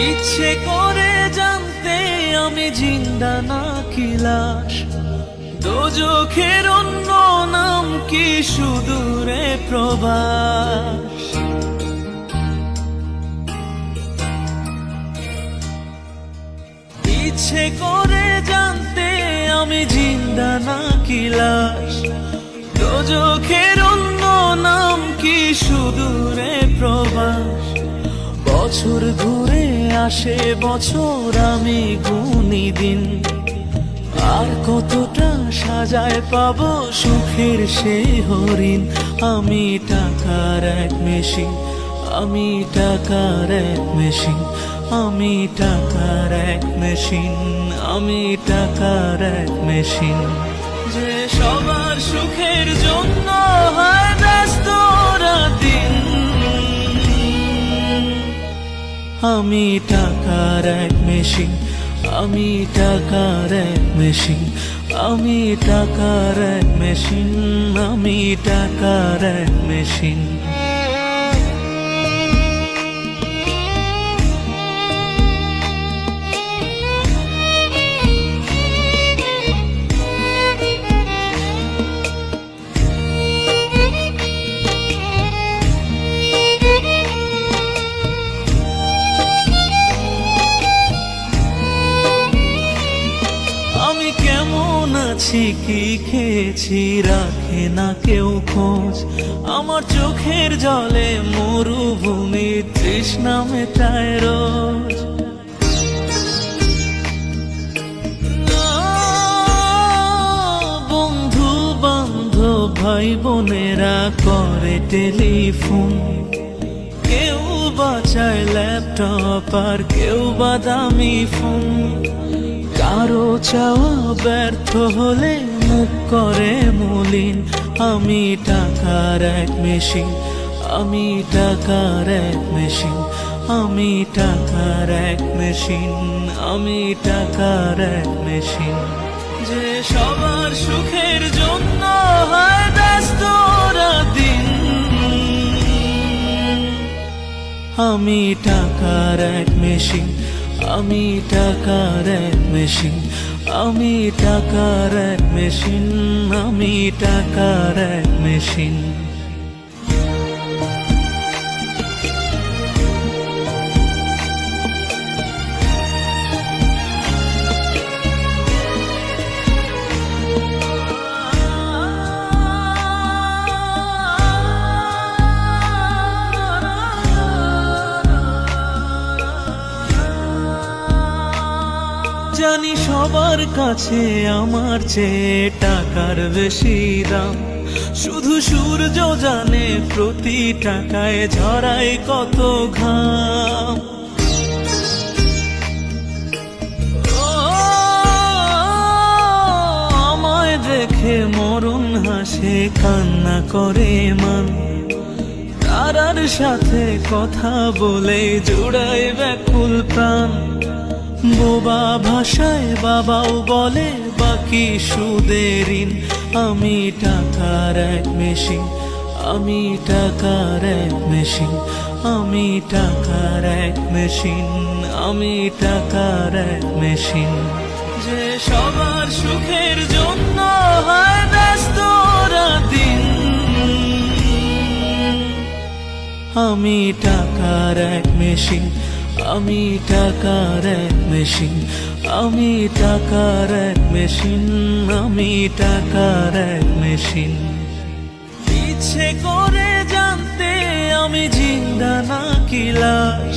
ইচ্ছে করে জানতে আমি জিন্দা নাকি লাশ, দোজখের অন্য নাম কি সুদূরে প্রবাস। ইচ্ছে করে জানতে আমি জিন্দা নাকি লাশ, দোজখের অন্য নাম কি সুদূরে প্রবাস। বছর ঘুরে আসে বছর, আমি গুনি দিন, আর কতটা সাজায় পাবো সুখের সেই হরিণ। আমি টাকার এক মেশিন, আমি টাকার এক মেশিন, আমি টাকার এক মেশিন, আমি টাকার এক মেশিন। যে সবার সুখের জন্য হয় ব্যস্ত দিন, আমি টাকার এক মেশিন, আমি টাকার এক মেশিন, আমি টাকার এক মেশিন, আমি টাকার এক মেশিন। আমি কেমন আছি কি খেয়েছি রাখে না কেউ খোঁজ, আমার চোখের জলে মরুভূমি তৃষ্ণা মেটায় রোজ। বন্ধু বান্ধব ভাই বোনেরা করে টেলিফোন, কেউ বাঁচায় ল্যাপটপ আর কেউ বা দামি ফোন। কারো চাওয়া ব্যর্থ হলে মুখ করে মলিন, আমি টাকার এক মেশিন, আমি টাকার এক মেশিন, আমি টাকার এক মেশিন, আমি টাকার এক মেশিন। যে সবার সুখের জন্য হয় ব্যস্ত দিন, আমি টাকার এক মেশিন, আমি টাকার এক মেশিন, আমি টাকার এক মেশিন, আমি টাকার এক মেশিন। জানি সবার কাছে আমার চেয়ে টাকার বেশি দাম, শুধু সূর্য জানে প্রতি টাকায় ঝরায় কত ঘাম। আমায় দেখে মরণ হাসে কান্না করে মান, তারার সাথে কথা বলে জুড়ায় ব্যাকুল প্রাণ। বোবা ভাষায় বাবাও বলে বাকি সুদের ঋণ, আমি টাকার এক মেশিন, আমি টাকার এক মেশিন, আমি টাকার এক মেশিন, আমি টাকার এক মেশিন। যে সবার সুখের জন্য হয় ব্যস্ত দিন, আমি টাকার এক মেশিন, আমি টাকার এক মেশিন, আমি টাকার এক মেশিন, আমি টাকার এক মেশিন। ইচ্ছে করে জানতে আমি জিন্দা নাকি লাশ,